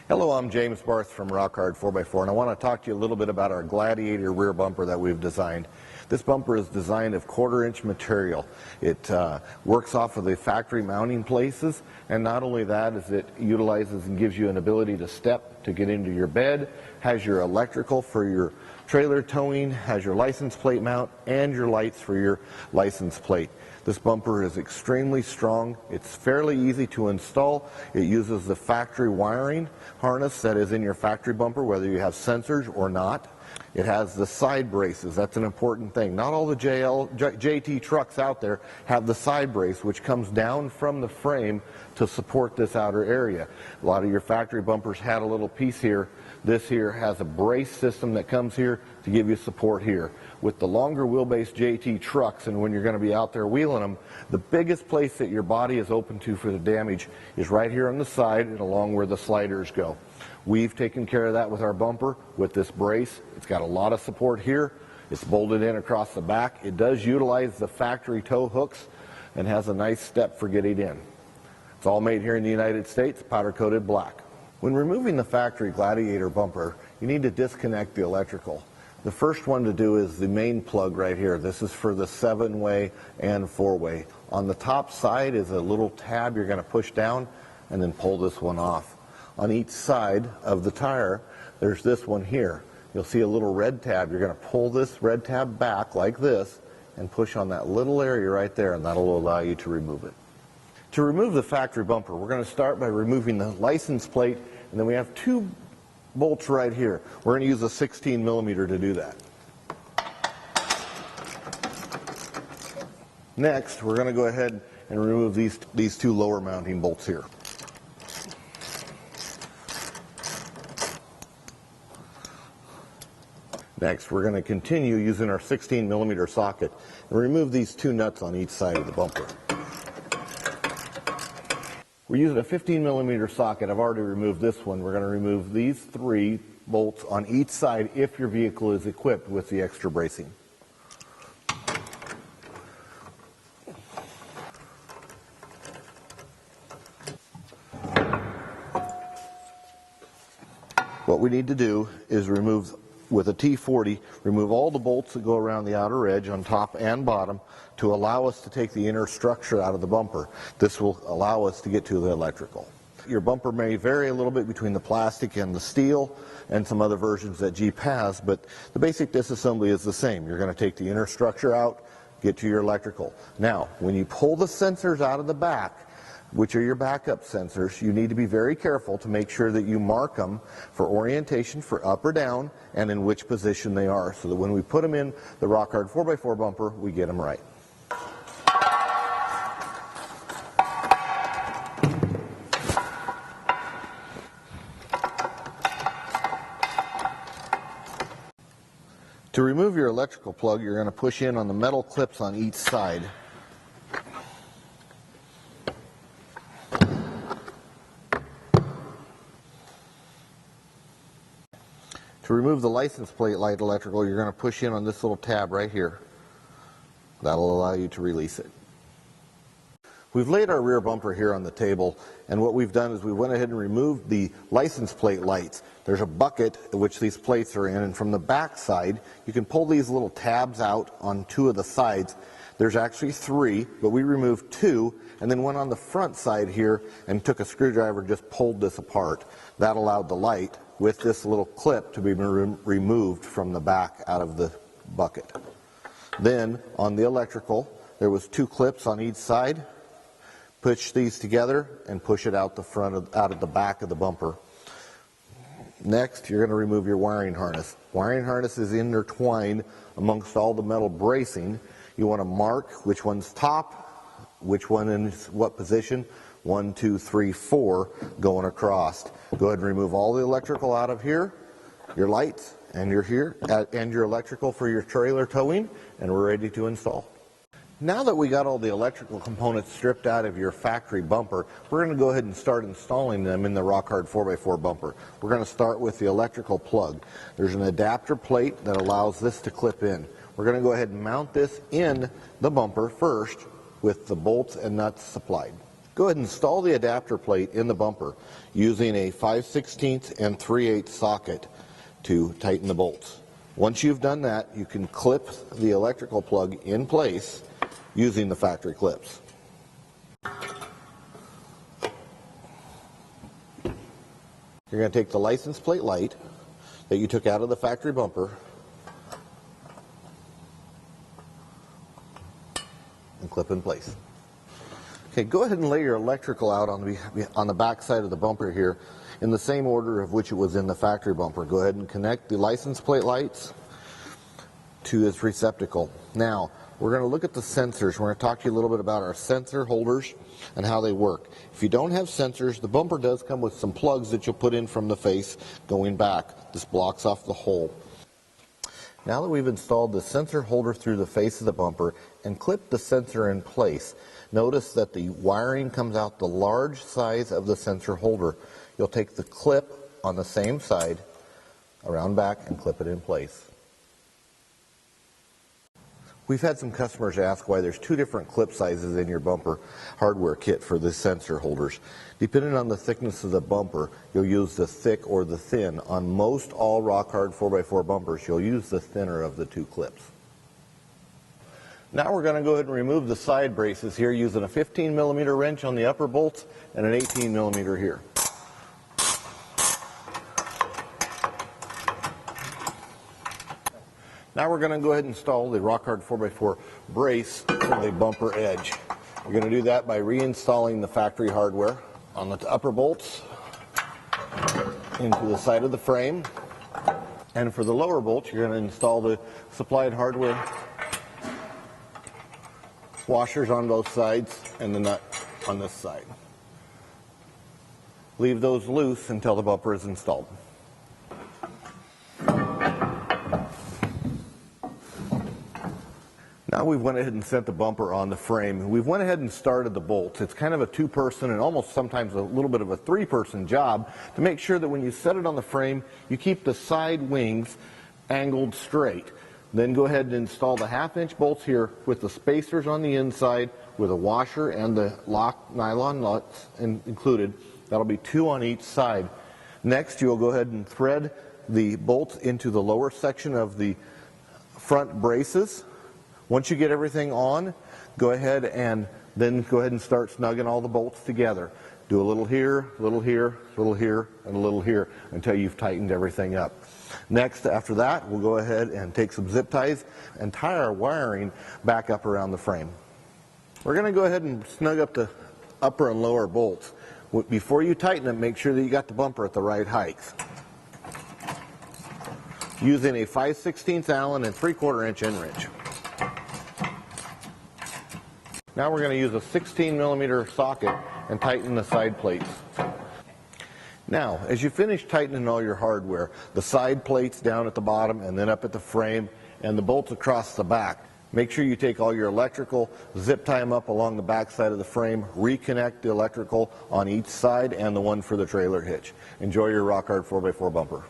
Hello, I'm James Barth from Rock Hard 4x4, and I want to talk to you a little bit about our Gladiator rear bumper that we've designed. This bumper is designed of 1/4-inch material. It works off of the factory mounting places, and not only that, is it utilizes and gives you an ability to step to get into your bed, has your electrical for your trailer towing, has your license plate mount, and your lights for your license plate. This bumper is extremely strong. It's fairly easy to install. It uses the factory wiring harness that is in your factory bumper, whether you have sensors or not. It has the side braces. That's an important thing. Not all the JT trucks out there have the side brace, which comes down from the frame to support this outer area. A lot of your factory bumpers had a little piece here. This here has a brace system that comes here to give you support here. With the longer wheelbase JT trucks, and when you're going to be out there wheeling them, the biggest place that your body is open to for the damage is right here on the side and along where the sliders go. We've taken care of that with our bumper with this brace. It's got a lot of support here. It's bolted in across the back. It does utilize the factory tow hooks and has a nice step for getting in. It's all made here in the United States, powder coated black. When removing the factory Gladiator bumper, you need to disconnect the electrical. The first one to do is the main plug right here. This is for the 7-way and 4-way. On the top side is a little tab you're going to push down and then pull this one off. On each side of the tire, there's this one here. You'll see a little red tab. You're going to pull this red tab back like this and push on that little area right there, and that'll allow you to remove it. To remove the factory bumper, we're going to start by removing the license plate, and then we have two bolts right here. We're going to use a 16mm to do that. Next, we're going to go ahead and remove these two lower mounting bolts here. Next, we're going to continue using our 16mm socket and remove these two nuts on each side of the bumper. We're using a 15mm socket. I've already removed this one. We're going to remove these 3 bolts on each side if your vehicle is equipped with the extra bracing. What we need to do is remove, with a T40, remove all the bolts that go around the outer edge on top and bottom to allow us to take the inner structure out of the bumper. This will allow us to get to the electrical. Your bumper may vary a little bit between the plastic and the steel and some other versions that Jeep has, but the basic disassembly is the same. You're going to take the inner structure out, get to your electrical. Now, when you pull the sensors out of the back, which are your backup sensors, you need to be very careful to make sure that you mark them for orientation, for up or down, and in which position they are, so that when we put them in the Rock Hard 4x4 bumper, we get them right. To remove your electrical plug, you're going to push in on the metal clips on each side. To remove the license plate light electrical, you're going to push in on this little tab right here. That'll allow you to release it. We've laid our rear bumper here on the table, and what we've done is we went ahead and removed the license plate lights. There's a bucket which these plates are in, and from the back side, you can pull these little tabs out on 2 of the sides. There's actually 3, but we removed 2, and then went on the front side here and took a screwdriver and just pulled this apart. That allowed the light with this little clip to be removed from the back out of the bucket. Then on the electrical, there was 2 clips on each side. Push these together and push it out the front out of the back of the bumper. Next, you're going to remove your wiring harness. Wiring harness is intertwined amongst all the metal bracing. You want to mark which one's top, which one in what position. 1, 2, 3, 4 going across. Go ahead and remove all the electrical out of here, your lights, and your electrical for your trailer towing, and we're ready to install. Now that we got all the electrical components stripped out of your factory bumper, we're going to go ahead and start installing them in the Rock Hard 4x4 bumper. We're going to start with the electrical plug. There's an adapter plate that allows this to clip in. We're going to go ahead and mount this in the bumper first with the bolts and nuts supplied. Go ahead and install the adapter plate in the bumper using a 5/16 and 3/8 socket to tighten the bolts. Once you've done that, you can clip the electrical plug in place using the factory clips. You're going to take the license plate light that you took out of the factory bumper and clip in place. Okay, go ahead and lay your electrical out on the back side of the bumper here in the same order of which it was in the factory bumper. Go ahead and connect the license plate lights to this receptacle. Now, we're going to look at the sensors. We're going to talk to you a little bit about our sensor holders and how they work. If you don't have sensors, the bumper does come with some plugs that you'll put in from the face going back. This blocks off the hole. Now that we've installed the sensor holder through the face of the bumper and clipped the sensor in place, notice that the wiring comes out the large size of the sensor holder. You'll take the clip on the same side around back and clip it in place. We've had some customers ask why there's two different clip sizes in your bumper hardware kit for the sensor holders. Depending on the thickness of the bumper, you'll use the thick or the thin. On most all rock hard 4x4 bumpers, you'll use the thinner of the two clips. Now we're going to go ahead and remove the side braces here using a 15mm wrench on the upper bolts and an 18mm here. Now we're going to go ahead and install the rock hard 4x4 brace for the bumper edge. We're going to do that by reinstalling the factory hardware on the upper bolts into the side of the frame. And for the lower bolts, you're going to install the supplied hardware washers on both sides and the nut on this side. Leave those loose until the bumper is installed. Now we've went ahead and set the bumper on the frame. We've went ahead and started the bolts. It's kind of a two-person and almost sometimes a little bit of a three-person job to make sure that when you set it on the frame, you keep the side wings angled straight. Then go ahead and install the 1/2-inch bolts here with the spacers on the inside with a washer and the lock nylon nuts included. That'll be 2 on each side. Next, you'll go ahead and thread the bolts into the lower section of the front braces. Once you get everything on, go ahead and start snugging all the bolts together. Do a little here, a little here, a little here, and a little here until you've tightened everything up. Next, after that, we'll go ahead and take some zip ties and tie our wiring back up around the frame. We're going to go ahead and snug up the upper and lower bolts. Before you tighten them, make sure that you got the bumper at the right height. Using a 5/16 Allen and 3/4-inch end wrench. Now we're going to use a 16mm socket and tighten the side plates. Now, as you finish tightening all your hardware, the side plates down at the bottom and then up at the frame and the bolts across the back, make sure you take all your electrical, zip tie them up along the back side of the frame, reconnect the electrical on each side and the one for the trailer hitch. Enjoy your rock hard 4x4 bumper.